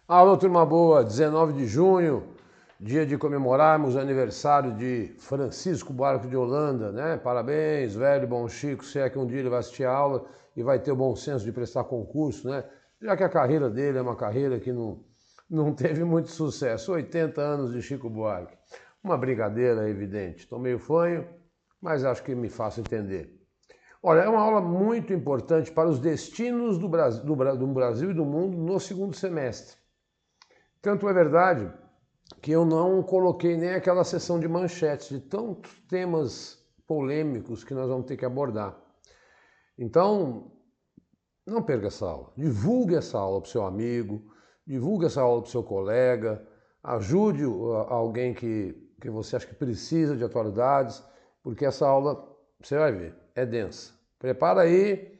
Alô, turma boa, 19 de junho, dia de comemorarmos o aniversário de Francisco Buarque de Holanda, né? Parabéns, velho, bom Chico, se é que um dia ele vai assistir a aula e vai ter o bom senso de prestar concurso, né? Já que a carreira dele é uma carreira que não teve muito sucesso, 80 anos de Chico Buarque. Uma brincadeira evidente, estou meio fanho, mas acho que me faço entender. Olha, é uma aula muito importante para os destinos do Brasil e do mundo no segundo semestre. Tanto é verdade que eu não coloquei nem aquela sessão de manchetes de tantos temas polêmicos que nós vamos ter que abordar. Então, não perca essa aula. Divulgue essa aula para o seu amigo, divulgue essa aula para o seu colega, ajude alguém que você acha que precisa de atualidades, porque essa aula, você vai ver, é densa. Prepara aí.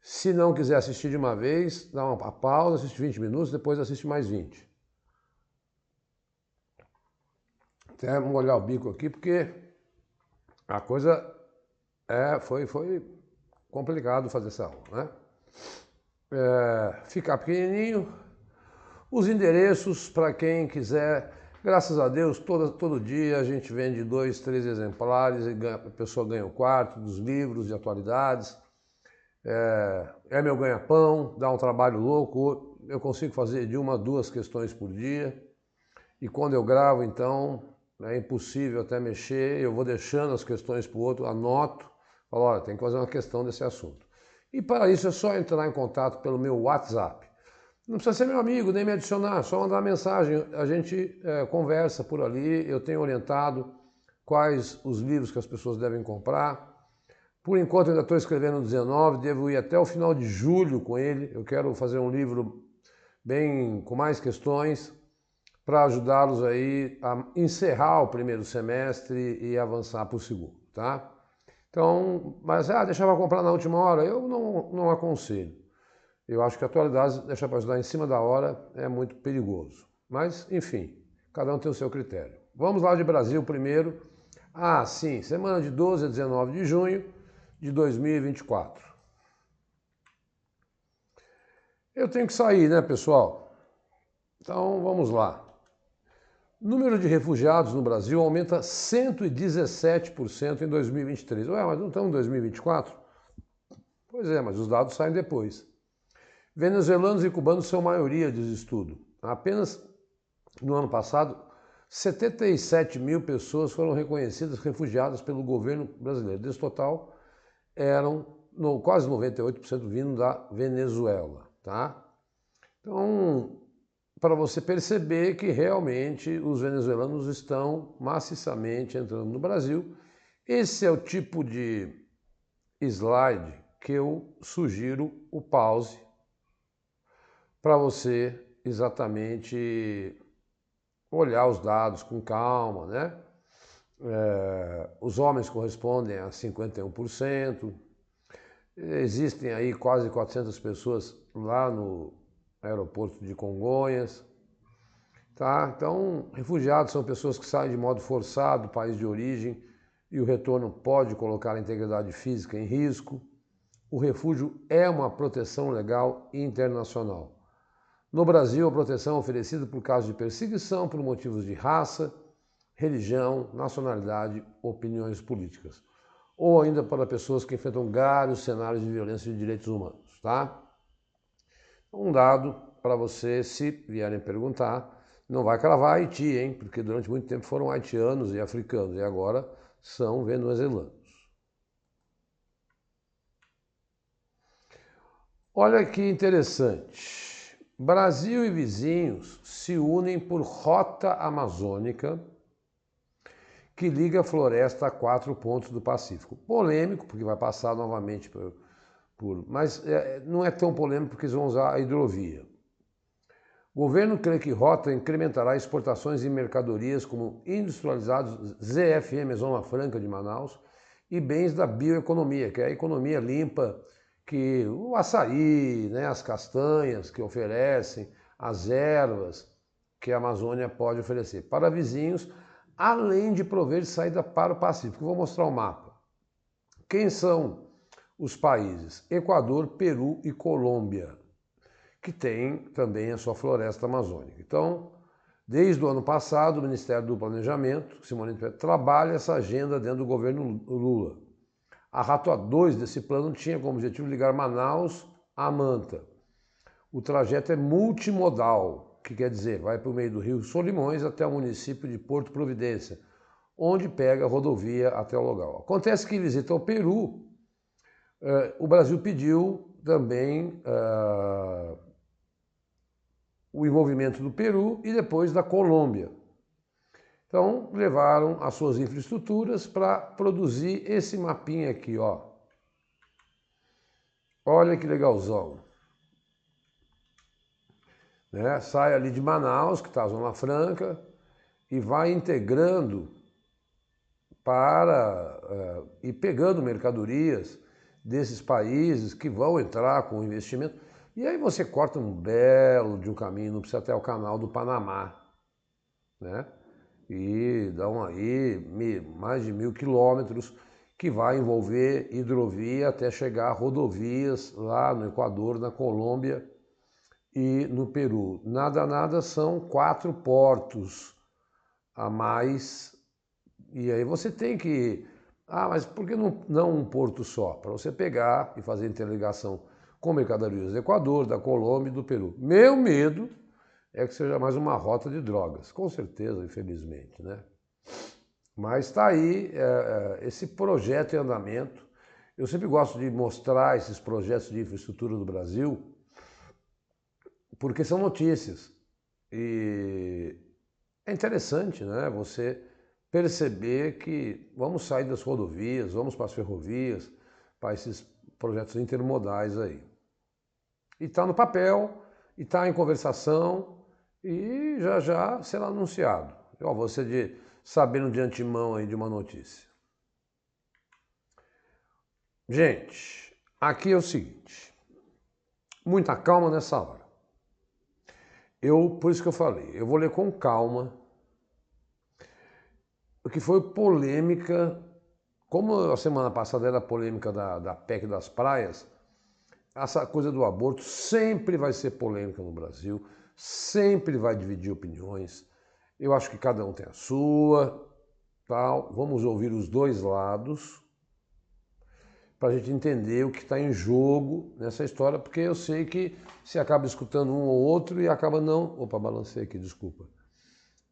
Se não quiser assistir de uma vez, dá uma pausa, assiste 20 minutos, depois assiste mais 20. Até molhar o bico aqui, porque a coisa foi complicado fazer essa aula, né? Ficar pequenininho, os endereços para quem quiser, graças a Deus, todo dia a gente vende 2, 3 exemplares e a pessoa ganha o quarto dos livros de atualidades. É meu ganha-pão, dá um trabalho louco, eu consigo fazer de 1 a 2 questões por dia. E quando eu gravo, então, é impossível até mexer, eu vou deixando as questões para o outro, anoto, falo, olha, tem que fazer uma questão desse assunto. E para isso é só entrar em contato pelo meu WhatsApp. Não precisa ser meu amigo, nem me adicionar, só mandar mensagem, a gente conversa por ali, eu tenho orientado quais os livros que as pessoas devem comprar. Por enquanto eu ainda estou escrevendo o 19, devo ir até o final de julho com ele, eu quero fazer um livro bem com mais questões, para ajudá-los aí a encerrar o primeiro semestre e avançar para o segundo, tá? Então, mas deixa eu comprar na última hora, eu não aconselho. Eu acho que a atualidade, deixar para ajudar em cima da hora, é muito perigoso. Mas, enfim, cada um tem o seu critério. Vamos lá de Brasil primeiro. Sim, semana de 12 a 19 de junho de 2024. Eu tenho que sair, né, pessoal? Então, vamos lá. O número de refugiados no Brasil aumenta 117% em 2023. Ué, mas não estamos em 2024? Pois é, mas os dados saem depois. Venezuelanos e cubanos são maioria, diz estudo. Apenas no ano passado, 77 mil pessoas foram reconhecidas refugiadas pelo governo brasileiro. Desse total, eram quase 98% vindo da Venezuela, tá? Então, para você perceber que realmente os venezuelanos estão maciçamente entrando no Brasil. Esse é o tipo de slide que eu sugiro o pause para você exatamente olhar os dados com calma, né? Os homens correspondem a 51%, existem aí quase 400 pessoas lá no aeroporto de Congonhas. Tá? Então, refugiados são pessoas que saem de modo forçado do país de origem e o retorno pode colocar a integridade física em risco. O refúgio é uma proteção legal internacional. No Brasil, a proteção é oferecida por casos de perseguição por motivos de raça, religião, nacionalidade, opiniões políticas. Ou ainda para pessoas que enfrentam vários cenários de violência de direitos humanos. Tá? Um dado para você, se vierem perguntar, não vai cravar Haiti, hein? Porque durante muito tempo foram haitianos e africanos, e agora são venezuelanos. Olha que interessante. Brasil e vizinhos se unem por rota amazônica que liga a floresta a 4 pontos do Pacífico. Polêmico, porque vai passar novamente mas não é tão polêmico porque eles vão usar a hidrovia. O governo crê que rota incrementará exportações de mercadorias como industrializados ZFM, Zona Franca de Manaus, e bens da bioeconomia, que é a economia limpa, que o açaí, né, as castanhas que oferecem, as ervas que a Amazônia pode oferecer para vizinhos, além de prover saída para o Pacífico. Vou mostrar o mapa. Quem são os países? Equador, Peru e Colômbia, que tem também a sua floresta amazônica. Então, desde o ano passado, o Ministério do Planejamento, Simone Tebet, trabalha essa agenda dentro do governo Lula. A Rato A2 desse plano tinha como objetivo ligar Manaus a Manta. O trajeto é multimodal, que quer dizer, vai por meio do Rio Solimões até o município de Porto Providência, onde pega a rodovia até o local. Acontece que em visita ao Peru, o Brasil pediu também o envolvimento do Peru e depois da Colômbia. Então, levaram as suas infraestruturas para produzir esse mapinha aqui, ó. Olha que legalzão. Né? Sai ali de Manaus, que está a Zona Franca, e vai integrando para ir pegando mercadorias desses países que vão entrar com investimento. E aí você corta um belo de um caminho, não precisa até o canal do Panamá, né? E dão aí mais de 1.000 quilômetros que vai envolver hidrovia até chegar a rodovias lá no Equador, na Colômbia e no Peru. Nada, são 4 portos a mais. E aí você tem que... mas por que não um porto só? Para você pegar e fazer interligação com mercadorias do Equador, da Colômbia e do Peru. Meu medo é que seja mais uma rota de drogas, com certeza, infelizmente, né? Mas está aí esse projeto em andamento. Eu sempre gosto de mostrar esses projetos de infraestrutura do Brasil, porque são notícias. E é interessante, né? Você perceber que vamos sair das rodovias, vamos para as ferrovias, para esses projetos intermodais aí. E está no papel, e está em conversação, e já será anunciado. Ó, você sabendo de antemão aí de uma notícia. Gente, aqui é o seguinte, muita calma nessa hora. Por isso que eu falei, eu vou ler com calma, o que foi polêmica, como a semana passada era a polêmica da PEC das praias, essa coisa do aborto sempre vai ser polêmica no Brasil, sempre vai dividir opiniões. Eu acho que cada um tem a sua, tal. Vamos ouvir os dois lados para a gente entender o que está em jogo nessa história, porque eu sei que se acaba escutando um ou outro e acaba não... Opa, balancei aqui, desculpa.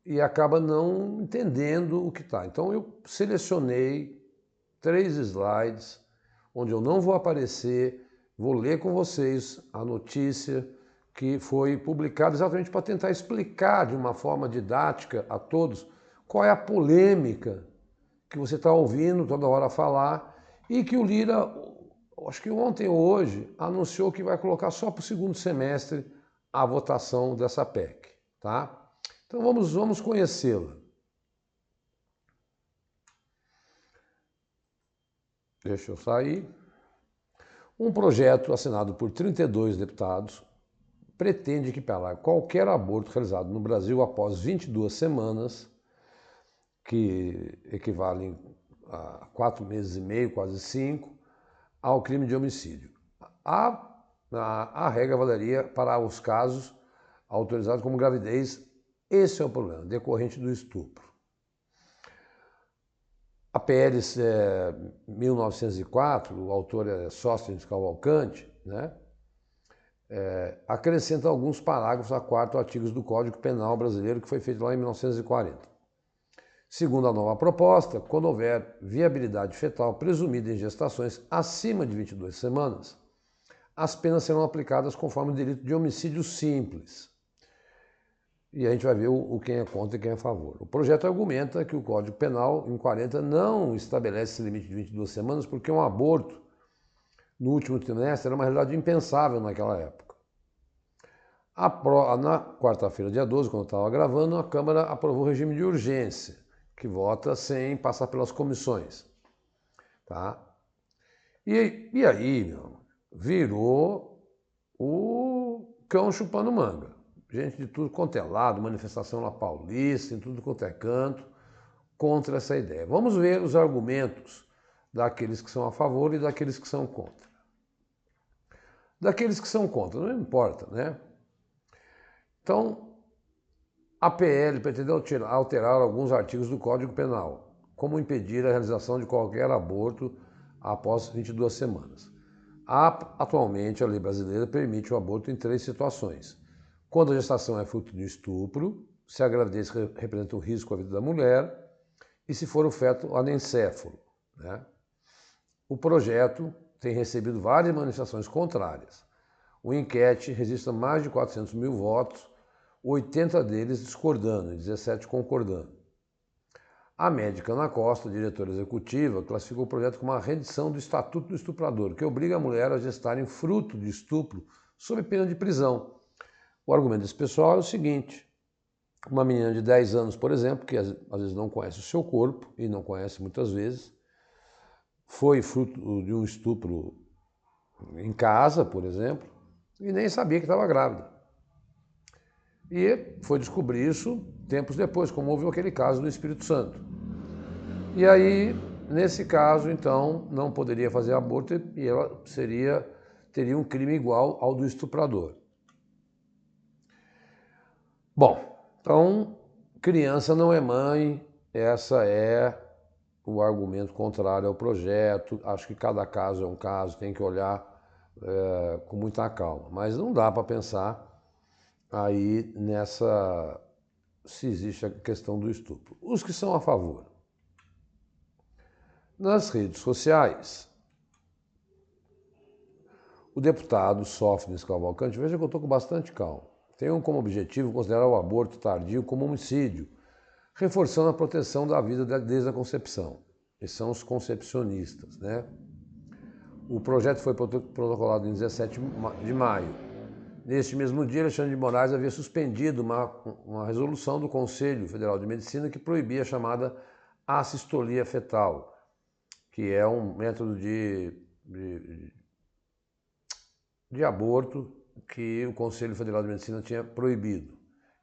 E acaba não entendendo o que está. Então eu selecionei 3 slides, onde eu não vou aparecer, vou ler com vocês a notícia que foi publicada exatamente para tentar explicar de uma forma didática a todos qual é a polêmica que você está ouvindo toda hora falar e que o Lira, acho que ontem ou hoje, anunciou que vai colocar só para o segundo semestre a votação dessa PEC, tá? Então vamos conhecê-la. Deixa eu sair. Um projeto assinado por 32 deputados pretende equiparar qualquer aborto realizado no Brasil após 22 semanas, que equivalem a 4 meses e meio, quase 5, ao crime de homicídio. A regra valeria para os casos autorizados como gravidez. Esse é o problema, decorrente do estupro. A PL 1904, o autor é Sóstenes Cavalcante, né? Acrescenta alguns parágrafos a 4º artigos do Código Penal brasileiro, que foi feito lá em 1940. Segundo a nova proposta, quando houver viabilidade fetal presumida em gestações acima de 22 semanas, as penas serão aplicadas conforme o delito de homicídio simples. E a gente vai ver quem é contra e quem é a favor. O projeto argumenta que o Código Penal, em 40, não estabelece esse limite de 22 semanas porque um aborto no último trimestre era uma realidade impensável naquela época. Na quarta-feira, dia 12, quando eu estava gravando, a Câmara aprovou o regime de urgência, que vota sem passar pelas comissões. Tá? E aí, virou o cão chupando manga. Gente de tudo quanto é lado, manifestação na Paulista, em tudo quanto é canto, contra essa ideia. Vamos ver os argumentos daqueles que são a favor e daqueles que são contra. daqueles que são contra, não importa, né? Então, a PL pretende alterar alguns artigos do Código Penal, como impedir a realização de qualquer aborto após 22 semanas. Atualmente, a lei brasileira permite o aborto em 3 situações. Quando a gestação é fruto de estupro, se a gravidez representa um risco à vida da mulher e se for o feto anencéfalo, né? O projeto tem recebido várias manifestações contrárias. O enquete registra mais de 400 mil votos, 80 deles discordando e 17 concordando. A médica Ana Costa, diretora executiva, classificou o projeto como uma reedição do Estatuto do Estuprador, que obriga a mulher a gestar em fruto de estupro sob pena de prisão. O argumento desse pessoal é o seguinte: uma menina de 10 anos, por exemplo, que às vezes não conhece o seu corpo, e não conhece muitas vezes, foi fruto de um estupro em casa, por exemplo, e nem sabia que estava grávida. E foi descobrir isso tempos depois, como houve aquele caso do Espírito Santo. E aí, nesse caso, então, não poderia fazer aborto e ela teria um crime igual ao do estuprador. Bom, então, criança não é mãe, essa é o argumento contrário ao projeto. Acho que cada caso é um caso, tem que olhar com muita calma. Mas não dá para pensar aí se existe a questão do estupro. Os que são a favor. Nas redes sociais, o deputado Sófocles Cavalcante, veja que eu estou com bastante calma, tem como objetivo considerar o aborto tardio como homicídio, reforçando a proteção da vida desde a concepção. Esses são os concepcionistas, né? O projeto foi protocolado em 17 de maio. Neste mesmo dia, Alexandre de Moraes havia suspendido uma resolução do Conselho Federal de Medicina que proibia a chamada assistolia fetal, que é um método de aborto que o Conselho Federal de Medicina tinha proibido.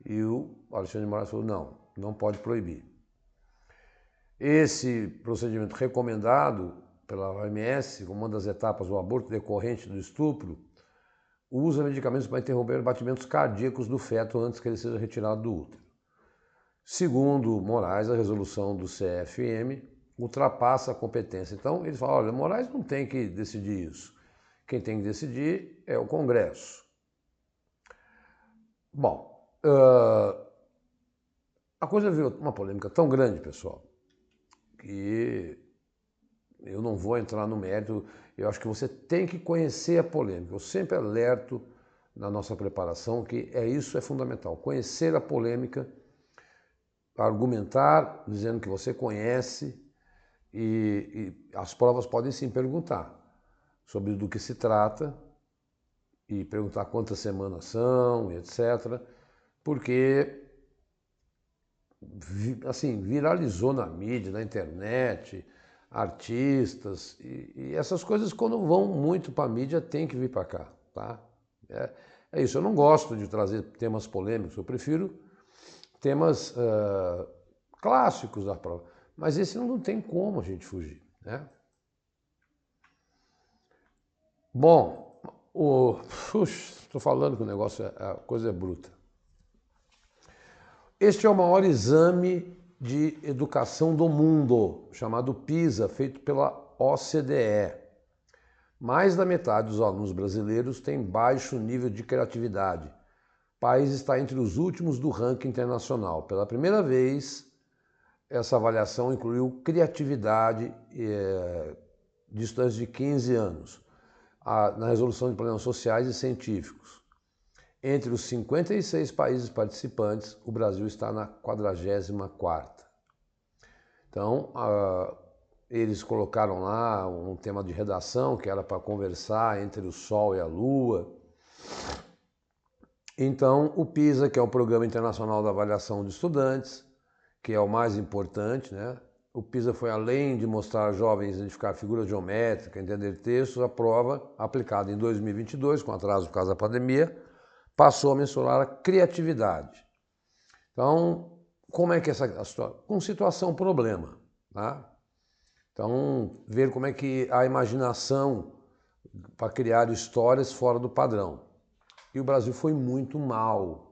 E o Alexandre de Moraes falou, não pode proibir. Esse procedimento recomendado pela OMS, como uma das etapas do aborto decorrente do estupro, usa medicamentos para interromper batimentos cardíacos do feto antes que ele seja retirado do útero. Segundo Moraes, a resolução do CFM ultrapassa a competência. Então, eles falam, olha, Moraes não tem que decidir isso. Quem tem que decidir é o Congresso. Bom, a coisa virou uma polêmica tão grande, pessoal, que eu não vou entrar no mérito. Eu acho que você tem que conhecer a polêmica. Eu sempre alerto na nossa preparação que isso é fundamental. Conhecer a polêmica, argumentar dizendo que você conhece e as provas podem sim perguntar sobre do que se trata e perguntar quantas semanas são, etc. Porque, assim, viralizou na mídia, na internet, artistas, e essas coisas, quando vão muito para a mídia, tem que vir para cá, tá? É isso, eu não gosto de trazer temas polêmicos, eu prefiro temas clássicos da prova, mas esse não tem como a gente fugir, né? Bom, estou falando que o negócio, a coisa é bruta. Este é o maior exame de educação do mundo, chamado PISA, feito pela OCDE. Mais da metade dos alunos brasileiros tem baixo nível de criatividade. O país está entre os últimos do ranking internacional. Pela primeira vez, essa avaliação incluiu criatividade de estudantes de 15 anos, na resolução de problemas sociais e científicos. Entre os 56 países participantes, o Brasil está na 44ª. Então, eles colocaram lá um tema de redação, que era para conversar entre o Sol e a Lua. Então, o PISA, que é o Programa Internacional da Avaliação de Estudantes, que é o mais importante, né? O PISA foi além de mostrar a jovens identificar figuras geométricas, entender textos, a prova, aplicada em 2022, com atraso por causa da pandemia, passou a mensurar a criatividade. Então, como é que essa situação? Com situação problema, tá? Então, ver como é que a imaginação para criar histórias fora do padrão. E o Brasil foi muito mal.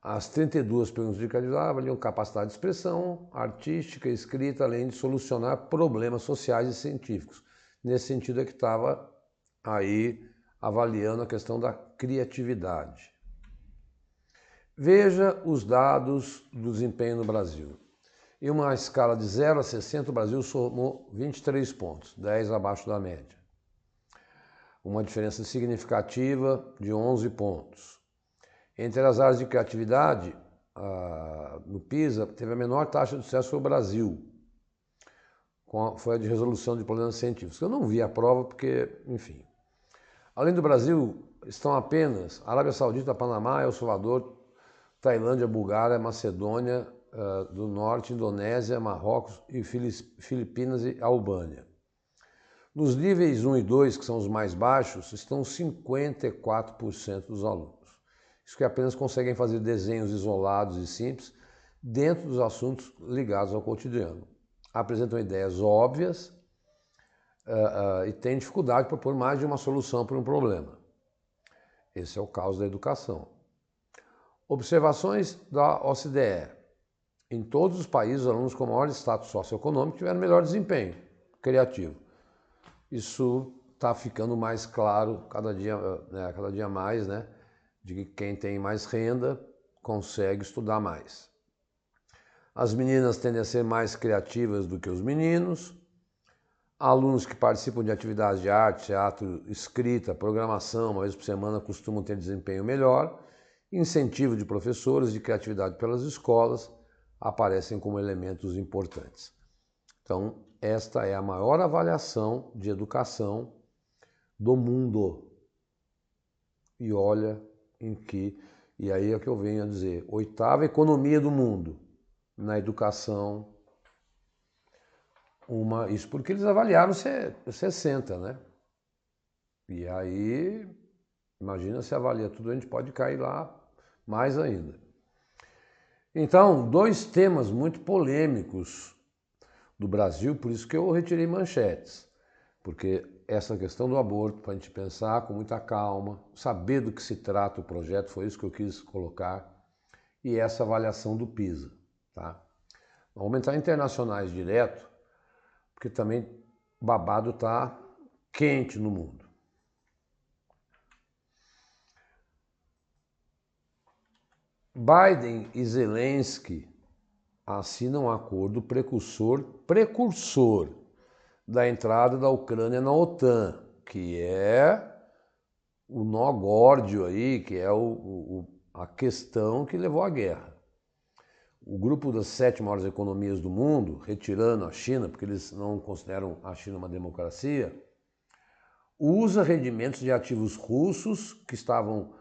As 32 perguntas de criatividade avaliam capacidade de expressão, artística, escrita, além de solucionar problemas sociais e científicos. Nesse sentido é que estava aí avaliando a questão da criatividade. Veja os dados do desempenho no Brasil. Em uma escala de 0 a 60, o Brasil somou 23 pontos, 10 abaixo da média. Uma diferença significativa de 11 pontos. Entre as áreas de criatividade, no PISA, teve a menor taxa de sucesso foi o Brasil. Foi a de resolução de problemas científicos. Eu não vi a prova porque, enfim. Além do Brasil, estão apenas Arábia Saudita, Panamá, El Salvador, Tailândia, Bulgária, Macedônia do Norte, Indonésia, Marrocos e Filipinas e Albânia. Nos níveis 1 e 2, que são os mais baixos, estão 54% dos alunos. Isso que apenas conseguem fazer desenhos isolados e simples dentro dos assuntos ligados ao cotidiano. Apresentam ideias óbvias e têm dificuldade para propor mais de uma solução para um problema. Esse é o caso da educação. Observações da OCDE. Em todos os países, os alunos com maior status socioeconômico tiveram melhor desempenho criativo. Isso está ficando mais claro cada dia mais, né? De que quem tem mais renda consegue estudar mais. As meninas tendem a ser mais criativas do que os meninos. Alunos que participam de atividades de arte, teatro, escrita, programação, uma vez por semana, costumam ter desempenho melhor. Incentivo de professores de criatividade pelas escolas aparecem como elementos importantes. Então, esta é a maior avaliação de educação do mundo. E olha em que, e aí é que eu venho a dizer, 8ª economia do mundo na educação, isso porque eles avaliaram 60, né? E aí, imagina se avalia tudo, a gente pode cair lá mais ainda. Então, 2 temas muito polêmicos do Brasil, por isso que eu retirei manchetes, porque essa questão do aborto, para a gente pensar com muita calma, saber do que se trata o projeto, foi isso que eu quis colocar, e essa avaliação do PISA. Tá? Vamos entrar internacionais direto, porque também o babado está quente no mundo. Biden e Zelensky assinam um acordo precursor da entrada da Ucrânia na OTAN, que é o nó górdio aí, que é a questão que levou à guerra. O grupo das 7 maiores economias do mundo, retirando a China, porque eles não consideram a China uma democracia, usa rendimentos de ativos russos que estavam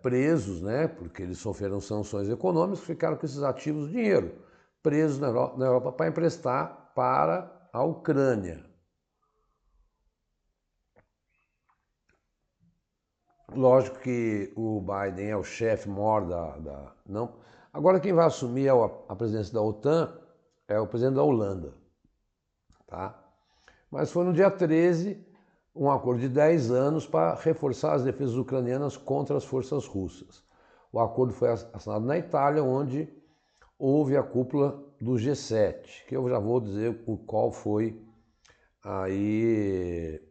presos, né, porque eles sofreram sanções econômicas, ficaram com esses ativos, dinheiro, presos na Europa para emprestar para a Ucrânia. Lógico que o Biden é o chefe maior não. Agora quem vai assumir a presidência da OTAN é o presidente da Holanda. Tá? Mas foi no dia 13 um acordo de 10 anos para reforçar as defesas ucranianas contra as forças russas. O acordo foi assinado na Itália, onde houve a cúpula do G7, que eu já vou dizer qual foi aí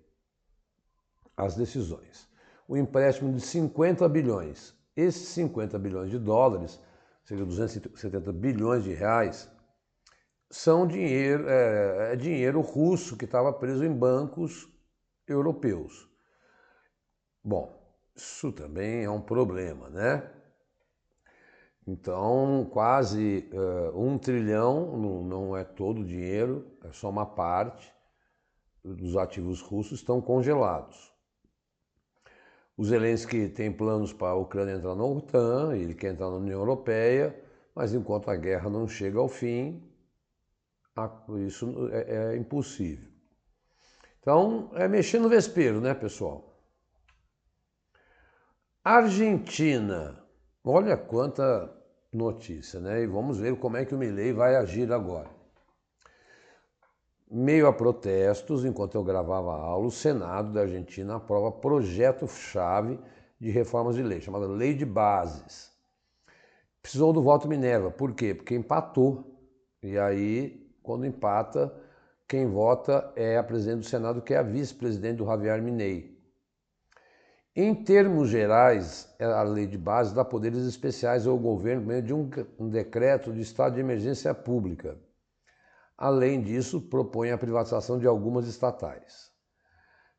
as decisões. O empréstimo de 50 bilhões. Esses 50 bilhões de dólares, cerca de 270 bilhões de reais, são dinheiro russo que estava preso em bancos europeus. Bom, isso também é um problema, né? Então, quase 1 trilhão, não é todo o dinheiro, é só uma parte dos ativos russos estão congelados. O Zelensky tem planos para a Ucrânia entrar na OTAN, ele quer entrar na União Europeia, mas enquanto a guerra não chega ao fim, isso é impossível. Então, é mexer no vespeiro, né, pessoal? Argentina, olha quanta notícia, né? E vamos ver como é que o Milei vai agir agora. meio a protestos, enquanto eu gravava a aula, o Senado da Argentina aprova projeto-chave de reformas de lei, chamada Lei de Bases. Precisou do voto Minerva. Por quê? Porque empatou. E aí, quando empata, quem vota é a presidente do Senado, que é a vice-presidente do Javier Milei. Em termos gerais, a lei de base dá poderes especiais ao governo por meio de um decreto de estado de emergência pública. Além disso, propõe a privatização de algumas estatais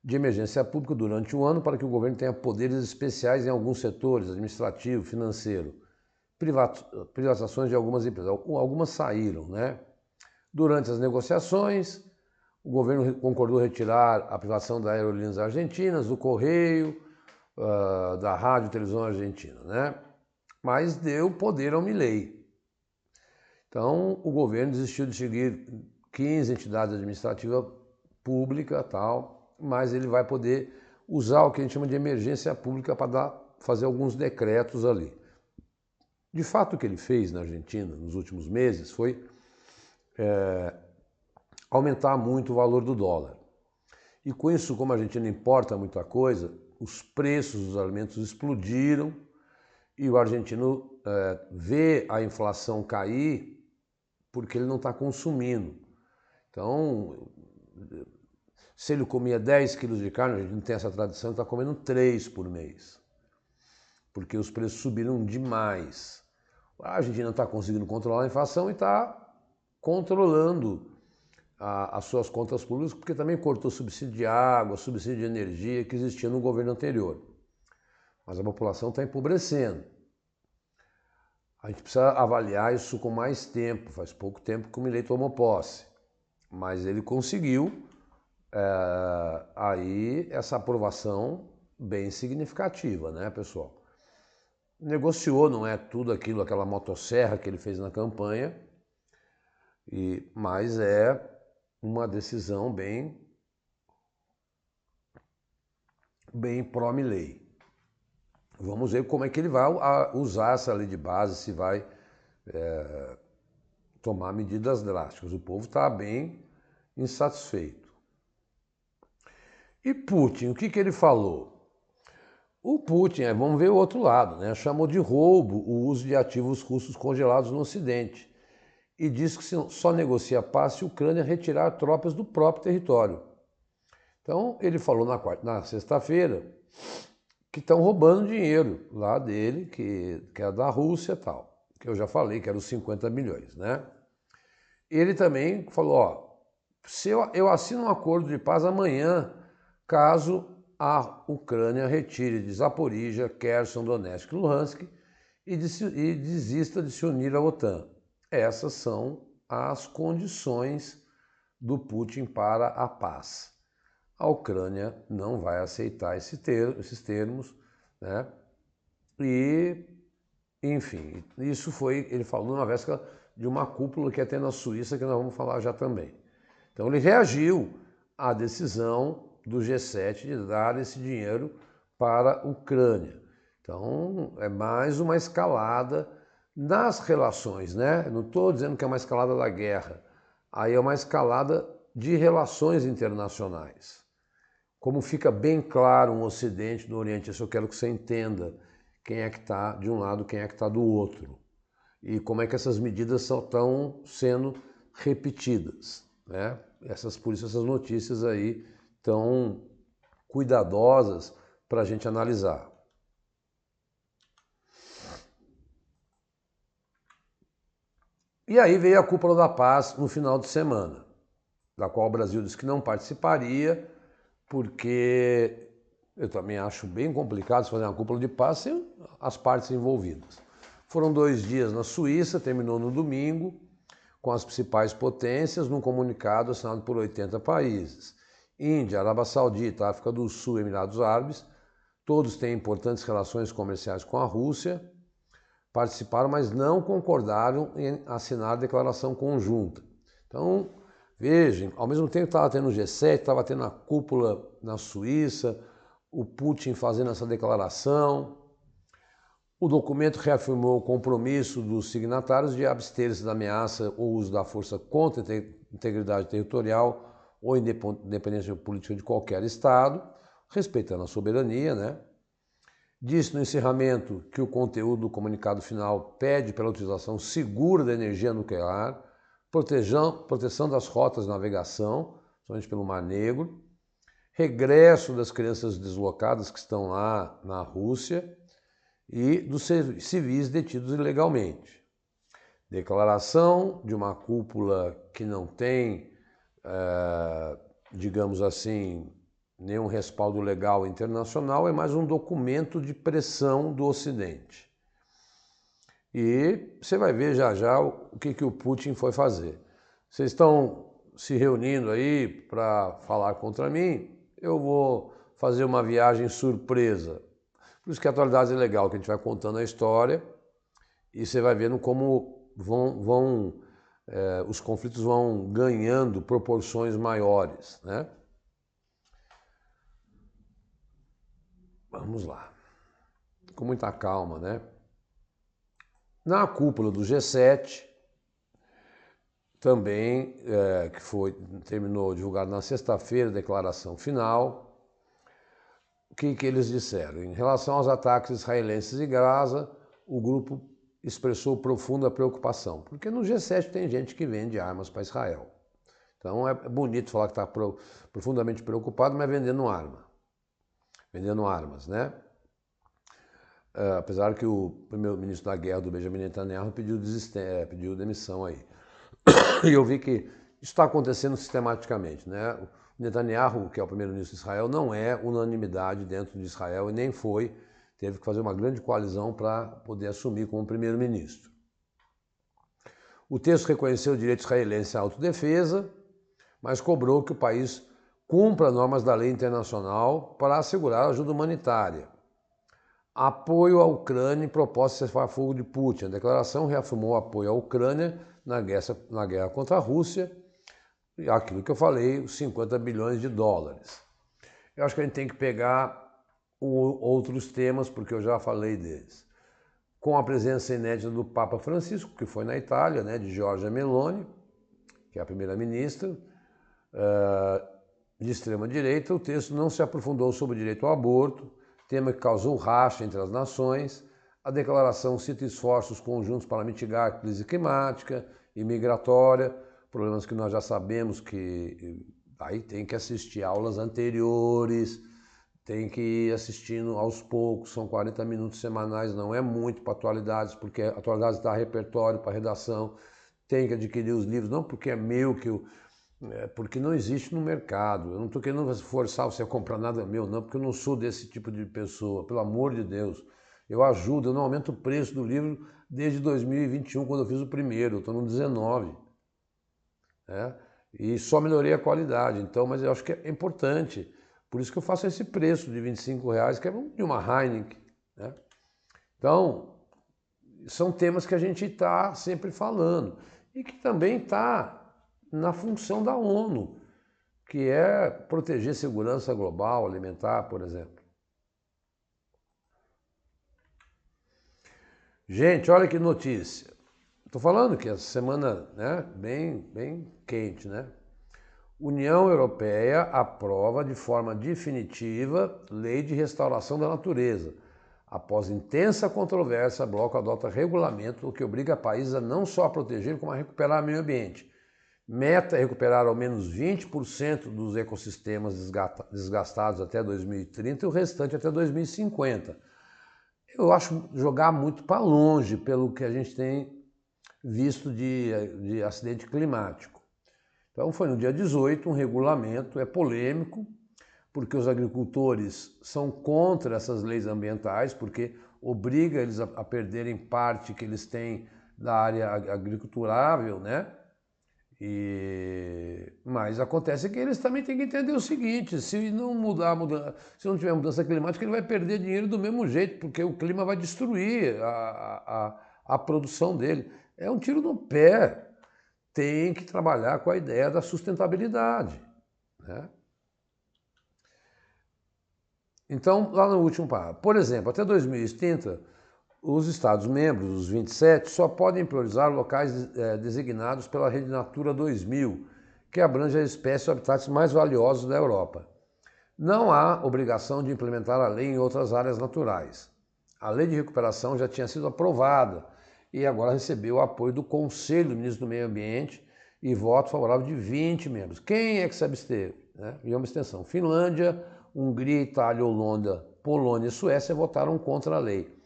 de emergência pública durante o ano para que o governo tenha poderes especiais em alguns setores, administrativo, financeiro. Privatizações de algumas empresas, algumas saíram, né? Durante as negociações, o governo concordou retirar a privatização das aerolíneas argentinas, do Correio, da Rádio e Televisão Argentina, né? Mas deu poder ao Milei. Então, o governo desistiu de seguir 15 entidades administrativas públicas, tal, mas ele vai poder usar o que a gente chama de emergência pública para fazer alguns decretos ali. De fato, o que ele fez na Argentina nos últimos meses foi aumentar muito o valor do dólar. E com isso, como a Argentina importa muita coisa, os preços dos alimentos explodiram e o argentino vê a inflação cair porque ele não está consumindo. Então, se ele comia 10 quilos de carne, a gente não tem essa tradição, está comendo 3 por mês. Porque os preços subiram demais. A Argentina está conseguindo controlar a inflação e está controlando as suas contas públicas, porque também cortou subsídio de água, subsídio de energia que existia no governo anterior. Mas a população está empobrecendo. A gente precisa avaliar isso com mais tempo. Faz pouco tempo que o Milei tomou posse, mas ele conseguiu aí essa aprovação bem significativa, né, pessoal? Negociou, não é tudo aquilo, aquela motosserra que ele fez na campanha, mas é uma decisão bem pró-Milei. Vamos ver como é que ele vai usar essa lei de base, se vai tomar medidas drásticas. O povo está bem insatisfeito. E Putin, o que ele falou? O Putin, vamos ver o outro lado, né? Chamou de roubo o uso de ativos russos congelados no Ocidente e disse que só negocia paz se a Ucrânia retirar tropas do próprio território. Então, ele falou na sexta-feira que estão roubando dinheiro lá dele, que é da Rússia e tal, que eu já falei que eram os 50 milhões, né? Ele também falou, ó, se eu assino um acordo de paz amanhã, caso a Ucrânia retire de Zaporizhia, Kherson, Donetsk e Luhansk e desista de se unir à OTAN. Essas são as condições do Putin para a paz. A Ucrânia não vai aceitar esses termos, né? E, enfim, isso foi, ele falou na véspera de uma cúpula que ia ter na Suíça, que nós vamos falar já também. Então ele reagiu à decisão do G7 de dar esse dinheiro para a Ucrânia. Então é mais uma escalada nas relações, né? Não estou dizendo que é uma escalada da guerra, aí é uma escalada de relações internacionais. Como fica bem claro um Ocidente no Oriente, isso eu quero que você entenda quem é que está de um lado, quem é que está do outro. E como é que essas medidas estão sendo repetidas, né? Por isso essas notícias aí tão cuidadosas para a gente analisar. E aí veio a Cúpula da Paz no final de semana, da qual o Brasil disse que não participaria, porque eu também acho bem complicado fazer uma cúpula de paz sem as partes envolvidas. Foram 2 dias na Suíça, terminou no domingo, com as principais potências, num comunicado assinado por 80 países. Índia, Arábia Saudita, África do Sul e Emirados Árabes, todos têm importantes relações comerciais com a Rússia, participaram, mas não concordaram em assinar a declaração conjunta. Então, vejam, ao mesmo tempo que estava tendo o G7, estava tendo a cúpula na Suíça, o Putin fazendo essa declaração. O documento reafirmou o compromisso dos signatários de abster-se da ameaça ou uso da força contra a integridade territorial ou independência política de qualquer Estado, respeitando a soberania, né? Disse no encerramento que o conteúdo do comunicado final pede pela utilização segura da energia nuclear, proteção das rotas de navegação, somente pelo Mar Negro, regresso das crianças deslocadas que estão lá na Rússia e dos civis detidos ilegalmente. Declaração de uma cúpula que não tem, digamos assim, nenhum respaldo legal internacional, é mais um documento de pressão do Ocidente. E você vai ver já já o que o Putin foi fazer. Vocês estão se reunindo aí para falar contra mim, eu vou fazer uma viagem surpresa. Por isso que a atualidade é legal, que a gente vai contando a história e você vai vendo como os conflitos vão ganhando proporções maiores, né? Vamos lá, com muita calma, né? Na cúpula do G7, também, terminou divulgado na sexta-feira, a declaração final. O que eles disseram? Em relação aos ataques israelenses em Gaza, o grupo expressou profunda preocupação, porque no G7 tem gente que vende armas para Israel. Então é bonito falar que está profundamente preocupado, mas vendendo armas, né? Apesar que o primeiro-ministro da guerra do Benjamin Netanyahu pediu demissão aí. E eu vi que isso está acontecendo sistematicamente, né? O Netanyahu, que é o primeiro-ministro de Israel, não é unanimidade dentro de Israel e nem foi. Teve que fazer uma grande coalizão para poder assumir como primeiro-ministro. O texto reconheceu o direito israelense à autodefesa, mas cobrou que o país cumpra normas da lei internacional para assegurar ajuda humanitária. Apoio à Ucrânia em proposta de cessar-fogo de Putin. A declaração reafirmou o apoio à Ucrânia na guerra contra a Rússia, e aquilo que eu falei, os 50 bilhões de dólares. Eu acho que a gente tem que pegar outros temas, porque eu já falei deles. Com a presença inédita do Papa Francisco, que foi na Itália, né, de Giorgia Meloni, que é a primeira-ministra, de extrema-direita, o texto não se aprofundou sobre o direito ao aborto, tema que causou racha entre as nações. A declaração cita esforços conjuntos para mitigar a crise climática e migratória, problemas que nós já sabemos que aí tem que assistir aulas anteriores, tem que ir assistindo aos poucos, são 40 minutos semanais, não é muito para atualidades, porque atualidades dá repertório para redação, tem que adquirir os livros, não porque é meu, porque não existe no mercado. Eu não estou querendo forçar você a comprar nada meu, não, porque eu não sou desse tipo de pessoa, pelo amor de Deus. Eu ajudo, eu não aumento o preço do livro desde 2021, quando eu fiz o primeiro, eu estou no 19. Né? E só melhorei a qualidade, então, mas eu acho que é importante. Por isso que eu faço esse preço de R$25, que é de uma Heineken. Né? Então, são temas que a gente está sempre falando e que também está na função da ONU, que é proteger segurança global, alimentar, por exemplo. Gente, olha que notícia. Estou falando que essa semana, né, bem quente, né? União Europeia aprova de forma definitiva lei de restauração da natureza. Após intensa controvérsia, o bloco adota regulamento, o que obriga países a não só a proteger, como a recuperar o meio ambiente. Meta é recuperar ao menos 20% dos ecossistemas desgastados até 2030 e o restante até 2050. Eu acho jogar muito para longe pelo que a gente tem visto de acidente climático. Então foi no dia 18 um regulamento, é polêmico, porque os agricultores são contra essas leis ambientais, porque obriga eles a perderem parte que eles têm da área agriculturável, né? Mas acontece que eles também têm que entender o seguinte, se não se não tiver mudança climática, ele vai perder dinheiro do mesmo jeito, porque o clima vai destruir a produção dele. É um tiro no pé. Tem que trabalhar com a ideia da sustentabilidade. Né? Então, lá no último parágrafo, por exemplo, até 2030, os Estados-membros, os 27, só podem priorizar locais designados pela Rede Natura 2000, que abrange as espécies e habitats mais valiosos da Europa. Não há obrigação de implementar a lei em outras áreas naturais. A lei de recuperação já tinha sido aprovada e agora recebeu o apoio do Conselho do Ministro do Meio Ambiente e voto favorável de 20 membros. Quem é que se absteve? E uma abstenção. Finlândia, Hungria, Itália, Holanda, Polônia e Suécia votaram contra a lei.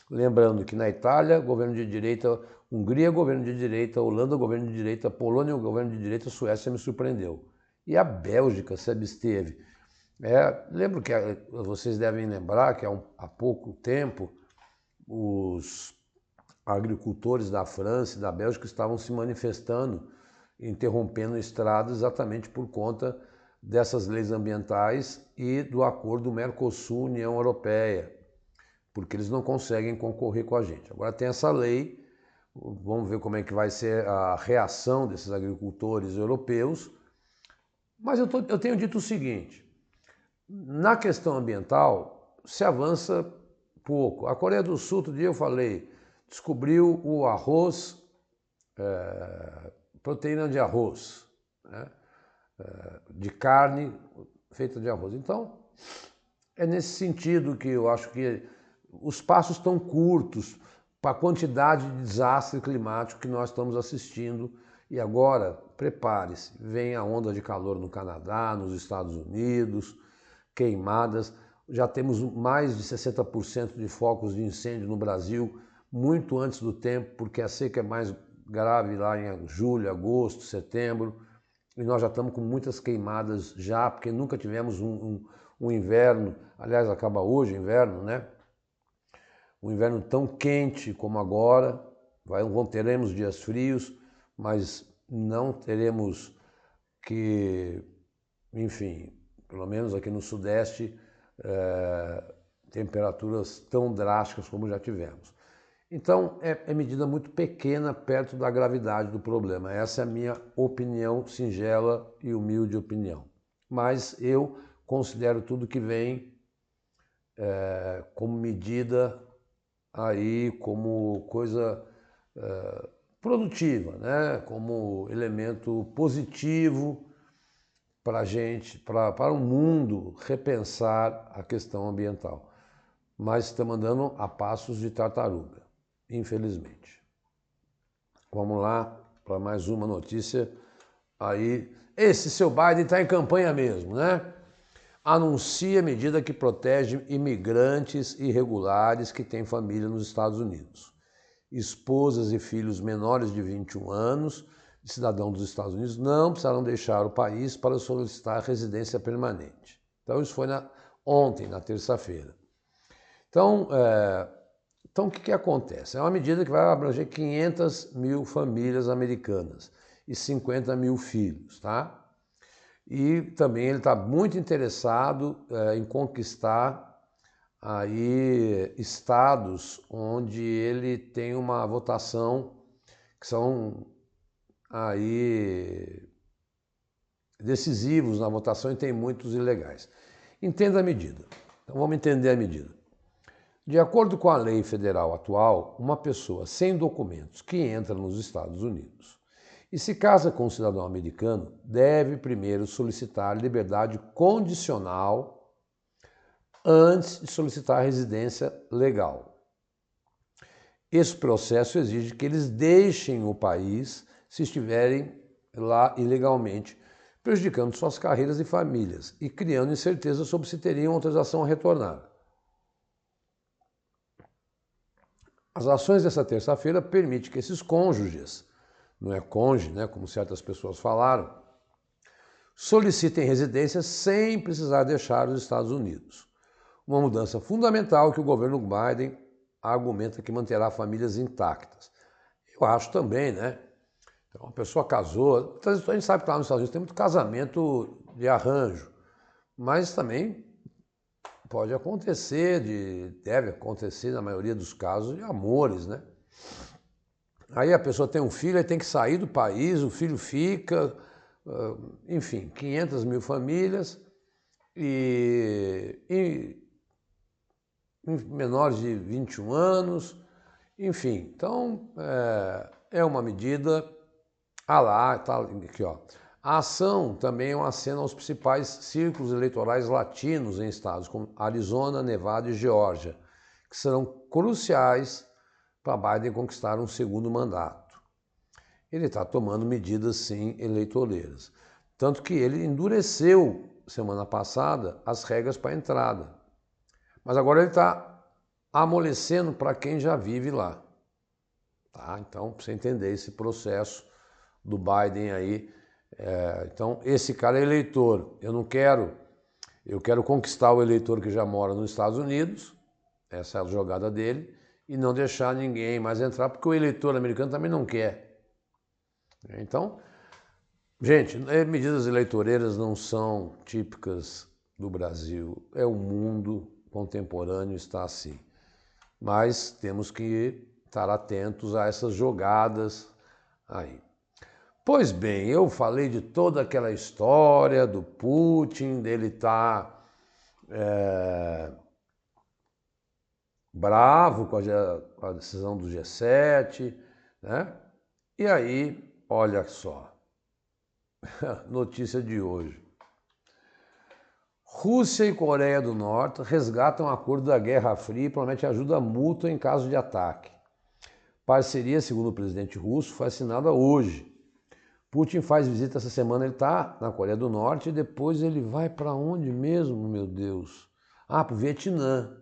Lembrando que na Itália, governo de direita, Hungria, governo de direita, Holanda, governo de direita, Polônia, governo de direita, Suécia me surpreendeu. E a Bélgica se absteve. Lembro que vocês devem lembrar que há pouco tempo os agricultores da França e da Bélgica estavam se manifestando, interrompendo estradas exatamente por conta dessas leis ambientais e do acordo Mercosul-União Europeia, porque eles não conseguem concorrer com a gente. Agora tem essa lei, vamos ver como é que vai ser a reação desses agricultores europeus, mas eu tenho dito o seguinte, na questão ambiental se avança pouco. A Coreia do Sul, outro dia eu falei, descobriu o arroz, proteína de arroz, né? De carne feita de arroz. Então, é nesse sentido que eu acho que os passos estão curtos para a quantidade de desastre climático que nós estamos assistindo. E agora, prepare-se, vem a onda de calor no Canadá, nos Estados Unidos, queimadas. Já temos mais de 60% de focos de incêndio no Brasil, muito antes do tempo, porque a seca é mais grave lá em julho, agosto, setembro. E nós já estamos com muitas queimadas já, porque nunca tivemos um inverno, aliás, acaba hoje o inverno, né? Um inverno tão quente como agora. Teremos dias frios, mas não teremos que, enfim, pelo menos aqui no Sudeste, temperaturas tão drásticas como já tivemos. Então, é medida muito pequena perto da gravidade do problema. Essa é a minha opinião, singela e humilde opinião. Mas eu considero tudo que vem como medida aí, como coisa produtiva, né? Como elemento positivo para a gente, para o mundo repensar a questão ambiental. Mas estamos andando a passos de tartaruga, infelizmente. Vamos lá para mais uma notícia aí. Esse seu Biden está em campanha mesmo, né? Anuncia medida que protege imigrantes irregulares que têm família nos Estados Unidos. Esposas e filhos menores de 21 anos de cidadão dos Estados Unidos não precisarão deixar o país para solicitar residência permanente. Então isso foi ontem, na terça-feira. Então o que acontece? É uma medida que vai abranger 500 mil famílias americanas e 50 mil filhos, tá? E também ele está muito interessado em conquistar aí estados onde ele tem uma votação que são aí decisivos na votação e tem muitos ilegais. Entenda a medida. Então vamos entender a medida. De acordo com a lei federal atual, uma pessoa sem documentos que entra nos Estados Unidos e se casa com um cidadão americano deve primeiro solicitar liberdade condicional antes de solicitar residência legal. Esse processo exige que eles deixem o país se estiverem lá ilegalmente, prejudicando suas carreiras e famílias e criando incerteza sobre se teriam autorização a retornar. As ações dessa terça-feira permitem que esses cônjuges, não é cônjuge, né, como certas pessoas falaram, solicitem residência sem precisar deixar os Estados Unidos. Uma mudança fundamental que o governo Biden argumenta que manterá famílias intactas. Eu acho também, né? Então, uma pessoa casou, a gente sabe que lá nos Estados Unidos tem muito casamento de arranjo, mas também pode acontecer, deve acontecer na maioria dos casos, de amores, né? Aí a pessoa tem um filho, aí tem que sair do país, o filho fica, enfim, 500 mil famílias e menores de 21 anos, Enfim, então é uma medida. Ah lá, tá aqui, ó. A ação também é um aceno aos principais círculos eleitorais latinos em estados como Arizona, Nevada e Geórgia, que serão cruciais para Biden conquistar um segundo mandato. Ele está tomando medidas, sim, eleitoreiras. Tanto que ele endureceu, semana passada, as regras para a entrada. Mas agora ele está amolecendo para quem já vive lá. Tá? Então, para você entender esse processo do Biden aí. Então, esse cara é eleitor. Eu quero conquistar o eleitor que já mora nos Estados Unidos, essa é a jogada dele, e não deixar ninguém mais entrar, porque o eleitor americano também não quer. Então, gente, medidas eleitoreiras não são típicas do Brasil, o mundo contemporâneo está assim. Mas temos que estar atentos a essas jogadas aí. Pois bem, eu falei de toda aquela história do Putin, dele estar bravo com a decisão do G7, né? E aí, olha só, notícia de hoje. Rússia e Coreia do Norte resgatam o acordo da Guerra Fria e prometem ajuda mútua em caso de ataque. Parceria, segundo o presidente russo, foi assinada hoje. Putin faz visita essa semana, ele está na Coreia do Norte e depois ele vai para onde mesmo, meu Deus? Para o Vietnã.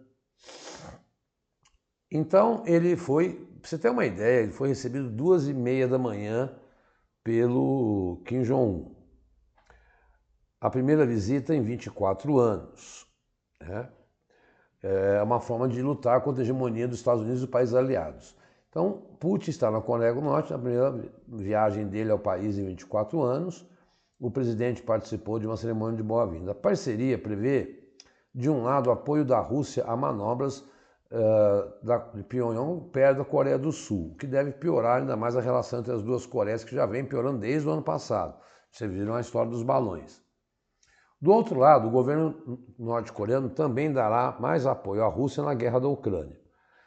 Então ele foi, para você ter uma ideia, ele foi recebido 2h30 da manhã pelo Kim Jong-un. A primeira visita em 24 anos. Né? É uma forma de lutar contra a hegemonia dos Estados Unidos e dos países aliados. Então, Putin está na Coreia do Norte, na primeira viagem dele ao país em 24 anos. O presidente participou de uma cerimônia de boa-vinda. A parceria prevê, de um lado, o apoio da Rússia a manobras de Pyongyang perto da Coreia do Sul, que deve piorar ainda mais a relação entre as duas Coreias, que já vem piorando desde o ano passado. Vocês viram a história dos balões. Do outro lado, o governo norte-coreano também dará mais apoio à Rússia na guerra da Ucrânia.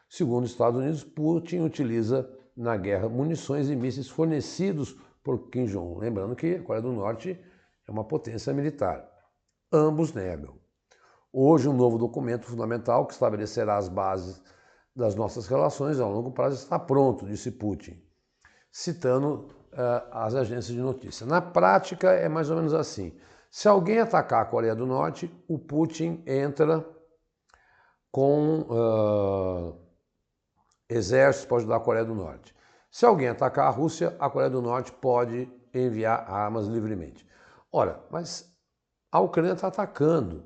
Segundo os Estados Unidos, Putin utiliza na guerra munições e mísseis fornecidos por Kim Jong-un. Lembrando que a Coreia do Norte é uma potência militar. Ambos negam. Hoje, um novo documento fundamental que estabelecerá as bases das nossas relações a longo prazo está pronto, disse Putin, citando as agências de notícia. Na prática, é mais ou menos assim. Se alguém atacar a Coreia do Norte, o Putin entra com exércitos para ajudar a Coreia do Norte. Se alguém atacar a Rússia, a Coreia do Norte pode enviar armas livremente. Ora, mas a Ucrânia está atacando.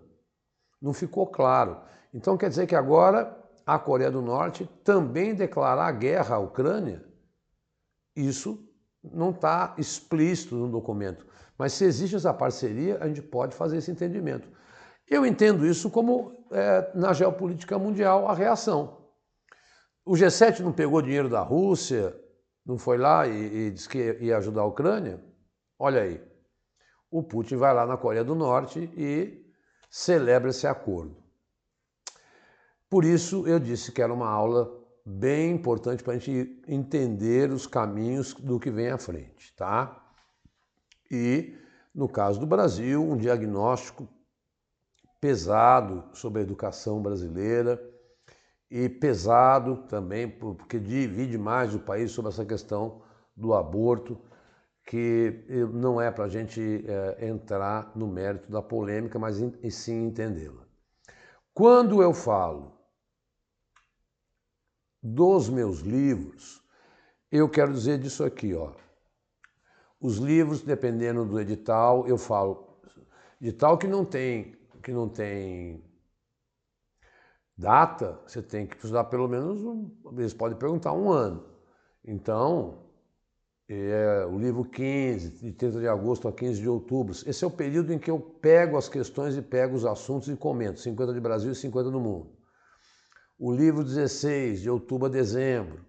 Não ficou claro. Então quer dizer que agora a Coreia do Norte também declarar guerra à Ucrânia? Isso não está explícito no documento. Mas se existe essa parceria, a gente pode fazer esse entendimento. Eu entendo isso como, na geopolítica mundial, a reação. O G7 não pegou dinheiro da Rússia, não foi lá e disse que ia ajudar a Ucrânia? Olha aí, o Putin vai lá na Coreia do Norte e celebra esse acordo. Por isso eu disse que era uma aula bem importante para a gente entender os caminhos do que vem à frente, tá? E, no caso do Brasil, um diagnóstico pesado sobre a educação brasileira e pesado também porque divide mais o país sobre essa questão do aborto, que não é para a gente entrar no mérito da polêmica, mas sim entendê-la. Quando eu falo dos meus livros, eu quero dizer disso aqui, ó. Os livros, dependendo do edital, eu falo edital que não tem data, você tem que estudar pelo menos, eles podem perguntar, 1 ano. Então, o livro 15, de 30 de agosto a 15 de outubro, esse é o período em que eu pego as questões e pego os assuntos e comento, 50 de Brasil e 50 do mundo. O livro 16, de outubro a dezembro.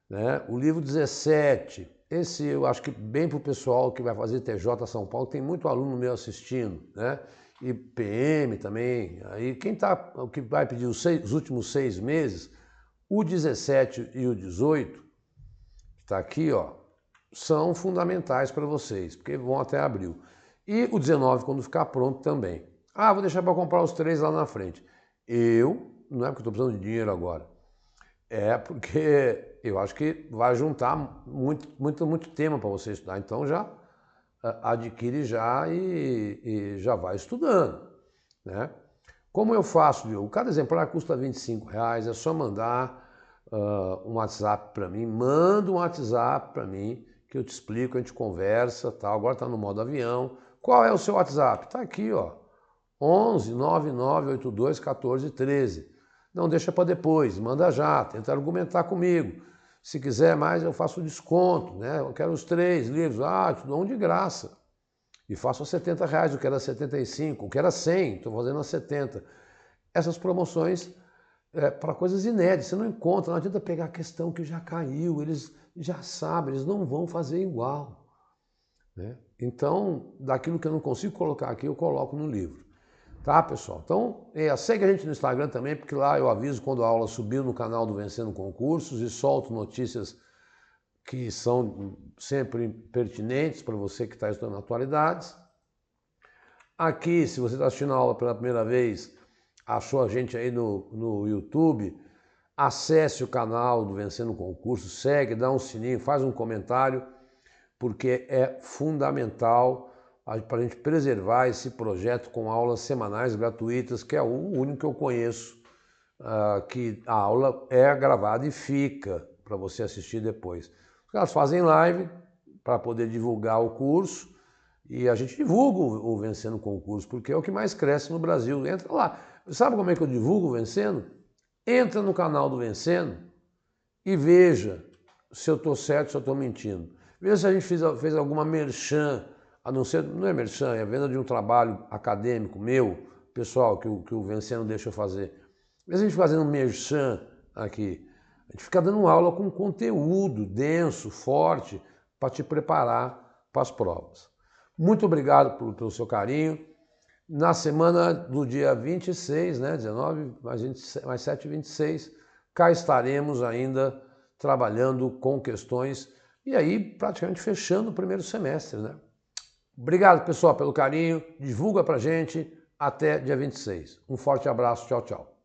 Né? O livro 17, esse eu acho que bem para o pessoal que vai fazer TJ São Paulo, tem muito aluno meu assistindo, né? E PM também. Aí quem que vai pedir os últimos 6 meses, O 17 e o 18, que está aqui, ó, são fundamentais para vocês, porque vão até abril. E o 19, quando ficar pronto também. Ah, vou deixar para comprar os 3 lá na frente. Não é porque estou precisando de dinheiro agora, é porque eu acho que vai juntar muito tema para você estudar. Então já adquire já e já vai estudando, né? Como eu faço, Diogo? Cada exemplar custa R$25, é só mandar um WhatsApp para mim, manda um WhatsApp para mim, que eu te explico, a gente conversa, tal. Agora está no modo avião. Qual é o seu WhatsApp? Está aqui, ó, 11 9982 14 13. Não deixa para depois, manda já, tenta argumentar comigo. Se quiser mais, eu faço desconto, né? Eu quero os 3 livros, te dou um de graça. E faço a R$70, o que era 75, o que era 100, estou fazendo a 70. Essas promoções para coisas inéditas, você não encontra, não adianta pegar a questão que já caiu, eles já sabem, eles não vão fazer igual, né? Então, daquilo que eu não consigo colocar aqui, eu coloco no livro. Tá, pessoal? Então, segue a gente no Instagram também, porque lá eu aviso quando a aula subiu no canal do Vencendo Concursos e solto notícias que são sempre pertinentes para você que está estudando atualidades. Aqui, se você está assistindo a aula pela primeira vez, achou a gente aí no YouTube, acesse o canal do Vencendo Concurso, segue, dá um sininho, faz um comentário, porque é fundamental para a gente preservar esse projeto com aulas semanais gratuitas, que é o único que eu conheço, que a aula é gravada e fica para você assistir depois. Os caras fazem live para poder divulgar o curso e a gente divulga o Vencendo Concurso, porque é o que mais cresce no Brasil. Entra lá. Sabe como é que eu divulgo o Vencendo? Entra no canal do Vencendo e veja se eu estou certo, se eu estou mentindo. Veja se a gente fez alguma merchan, a não ser, não é merchan, é a venda de um trabalho acadêmico meu, pessoal, que o Vencendo deixa eu fazer. Veja se a gente fazendo merchan aqui. A gente fica dando aula com conteúdo denso, forte, para te preparar para as provas. Muito obrigado pelo seu carinho. Na semana do dia 26, né, 19, mais 7, 26, cá estaremos ainda trabalhando com questões e aí praticamente fechando o primeiro semestre, né? Obrigado, pessoal, pelo carinho. Divulga pra gente. Até dia 26. Um forte abraço. Tchau, tchau.